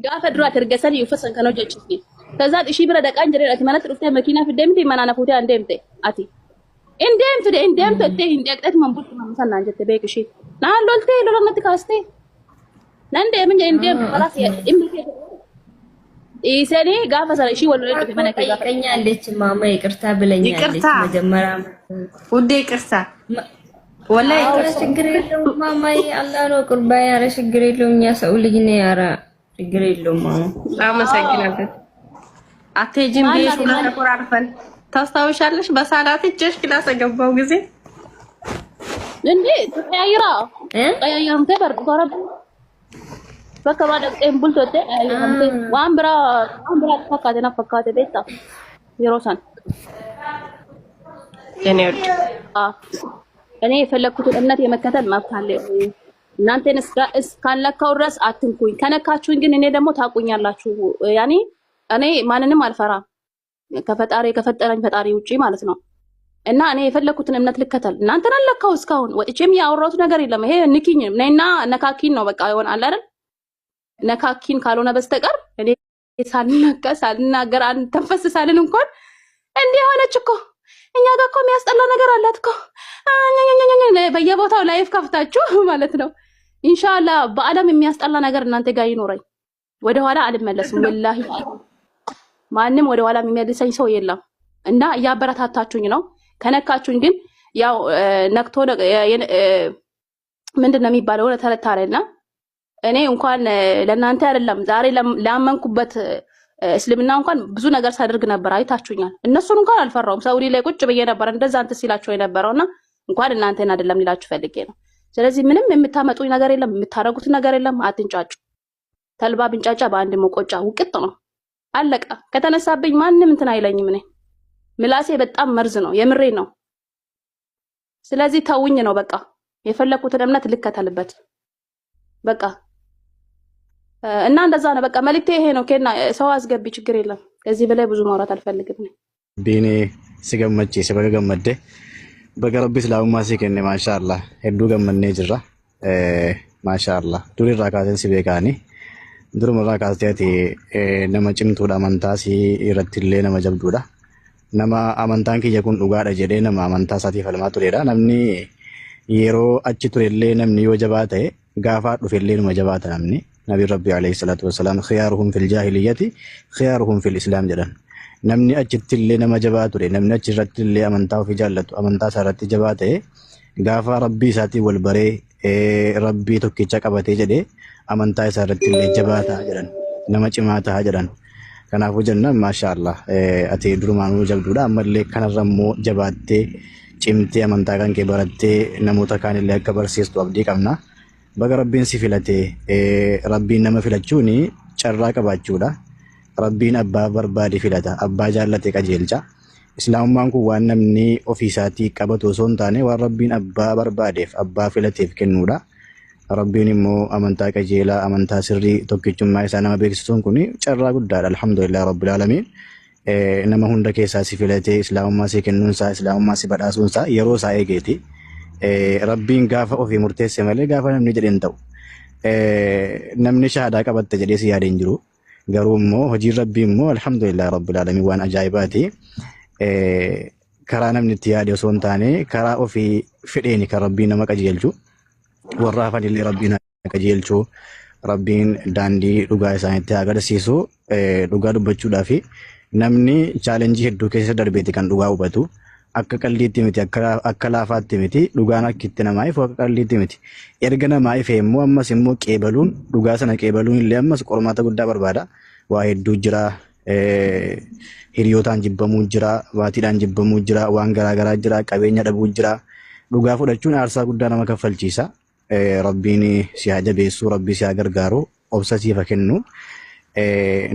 gaafa dura tergesanii uffasan kan hojjechiifne kazaa ishii bira dhaqaan jireen ati manatti dhuftee makiinaa fiddee manana fuutee an deemte ati indeemte itti hin deeqxeeti man bulti man sanaan jette beek ishii naan loltee lolannatti kaastee nan deemin indeemte kalaas dhimmi isanii gaafa sana ishii wal dhufe mana kee gaafa ይቀኛለች ማማ ይቅርታ ብለኛለች መጀመሪያ ውዴ ይቅርታ ወላሂ ችግር የለውም ማማዬ አላህ ነው ቁርባ ያረ ችግር የለውም እኛ ሰው ልጅ ነው ያረ ችግር የለውም ማማ አመሰግናለሁ አትሄጂም ቤት ተቆራርፈን ታስታውሻለሽ በሳላት እጅሽ ክላስ ገባው ጊዜ እንዴ ተያይራ ተያይራም ተበር ቆረብ በከባድ ቀን ቡልቶቴ ዋምብራ ፈካቴ ቤታ ይሮሳን እኔ የፈለኩትን እምነት የመከተል መብት አለኝ። እናንተን እስካለካው ድረስ አትንኩኝ። ከነካችሁኝ ግን እኔ ደግሞ ታቁኛላችሁ። ያኔ እኔ ማንንም አልፈራም ከፈጣሪ ከፈጠረኝ ፈጣሪ ውጪ ማለት ነው። እና እኔ የፈለኩትን እምነት ልከተል። እናንተን አለካው እስካሁን ወጥቼም ያወራሁት ነገር የለም። ይሄ ንኪኝ ነይና ነካኪን ነው በቃ ይሆናል አይደል? ነካኪን ካልሆነ በስተቀር እኔ ሳልናገር ተንፈስ ሳልን እንኳን እንዲህ ሆነች እኮ እኛ ጋር እኮ የሚያስጠላ ነገር አላት እኮ በየቦታው ላይፍ ከፍታችሁ ማለት ነው። ኢንሻአላህ በአለም የሚያስጠላ ነገር እናንተ ጋር ይኖረኝ ወደኋላ አልመለስም። ወላሂ ማንም ወደኋላ የሚመልሰኝ ሰው የለም። እና እያበረታታችሁኝ ነው። ከነካችሁኝ ግን ያው ነክቶ ምንድነው የሚባለው ተረታረና እኔ እንኳን ለእናንተ አይደለም ዛሬ ላመንኩበት እስልምና እንኳን ብዙ ነገር ሳደርግ ነበር። አይታችሁኛል። እነሱን እንኳን አልፈራውም። ሳውዲ ላይ ቁጭ ብዬ ነበር እንደዛ አንተ ሲላቸው የነበረውና እንኳን እናንተን አይደለም ሊላችሁ ፈልጌ ነው። ስለዚህ ምንም የምታመጡኝ ነገር የለም፣ የምታረጉት ነገር የለም። አትንጫጩ። ተልባ ብንጫጫ በአንድ መቆጫ ውቅጥ ነው። አለቀ። ከተነሳብኝ ማንም እንትን አይለኝም። እኔ ምላሴ በጣም መርዝ ነው፣ የምሬ ነው። ስለዚህ ተውኝ ነው በቃ። የፈለኩትን እምነት ልከተልበት በቃ። እና እንደዛ ነው በቃ። መልእክቴ ይሄ ነው። ከና ሰው አስገቢ ችግር የለም። ከዚህ በላይ ብዙ ማውራት አልፈልግም። ቢኔ ሲገመቼ ሲበገመደ በገረብ እስላሙማ ሲከነ ማሻአላ ሄዱ ገመኔ ጅራ ማሻአላ ዱሪ ራካተን ሲበጋኒ ዱር መራካቴቲ ነመ ጭምቱዳ አመንታሲ ይረትሌ ነመ ጀብዱዳ ነመ አመንታን ከየኩን ዱጋዳ ጀዴ ነመ አመንታሳቲ ፈልማ ቱሬዳ ነምኒ የሮ አቺ ቱሬሌ ነምኒ ወጀባተ ጋፋ ዱፌሌ ነመ ጀባተ ነምኒ نبي ربي عليه الصلاة والسلام خيارهم في الجاهلية خيارهم في الإسلام جدا نمني أجت اللي نما جباته نمني أجت اللي أمنتاه في جالته أمنتاه سارت جباته غافا ربي ساتي والبري ربي توكي چاقبته جدي أمنتاه سارت اللي جباته جدا نما چماته جدا كان أفو جنة ما شاء الله أتي درمانو جبدودا أمرلي كان رمو جباته چمتي أمنتاه كان كبرته نموتا كان اللي أكبر سيستو أبدي كمنا baga rabbiin si filate rabbiin nama filachuuni carraa qabaachuudha. Rabbiin abbaa barbaade filata, abbaa jaallate qajeelcha. Islaamummaan kun waan namni ofiisaatii qabatu osoo hin taane waan rabbiin abbaa barbaadeef abbaa filateef kennuudha. Rabbiin immoo amantaa qajeelaa amantaa sirrii tokkichummaa isaa nama beeksisuun kun carraa guddaadha. Alhamdulillah rabbil aalamiin nama hunda keessaa si filate islaamummaa si kennuunsaa islaamummaa si badhaasuunsaa yeroo isaa eegeeti. Rabbiin gaafa ofii murteesse malee gaafa namni jedheen ta'u namni shahaadaa qabatte jedhee si yaadeen jiru garuu immoo hojiin rabbii immoo alhamdulillah rabbil aalamiin waan ajaa'ibaati. Karaa namni itti yaade osoo hin taane karaa ofii fedheeni kan rabbiin nama qajeelchu warra hafanillee rabbiin qajeelchu rabbiin daandii dhugaa isaaniitti agarsiisu dhugaa dubbachuudhaaf namni chaalenjii hedduu keessa darbeeti kan dhugaa hubatu. Akka qalliitti miti akka laafaatti miti dhugaan akkitti namaaf akka qalliitti miti erga namaaf immoo ammas immoo qeebaluun dhugaa sana qeebaluun illee ammas qormaata guddaa barbaada. Waa hedduu jira, hiriyootaan jibbamuu jira, baatiidhaan jibbamuu jira, waan garaagaraa jira, qabeenya dhabuu jira. Dhugaa fudhachuun aarsaa guddaa nama kaffalchiisa. Rabbiin si haa jabeessu, rabbii si haa gargaaru, obsa siif haa kennu.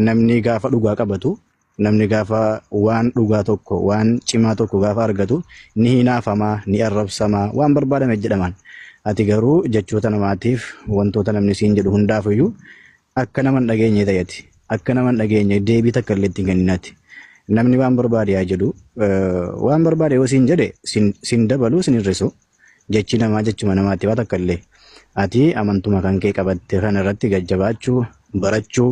Namni gaafa dhugaa qabatu namni gaafa waan dhugaa tokko waan cimaa tokko gaafa argatu ni hinaafamaa ni arrabsamaa waan barbaadame jedhaman. Ati garuu jechoota namaatiif wantoota namni siin jedhu hundaafiyyuu akka nama hin dhageenye ta'eeti. Akka nama hin dhageenye deebii takka illee ittiin kenninati. Namni waan barbaade haa jedhu waan barbaade yoo siin jedhe siin dabalu siin hir'isu jechi namaa jechuma namaatti waa takka illee ati amantuma kan kee qabatte kana irratti gajjabaachuu barachuu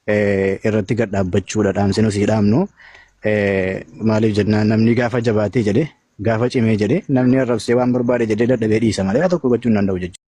irratti gad dhaabbachuudha dhaamsi nuti dhaamnu. Maaliif jennaan namni gaafa jabaatee jedhee gaafa cimee jedhee namni arrabsee waan barbaade jedhee dadhabee dhiisa malee tokko gochuu hin danda'u jechuudha.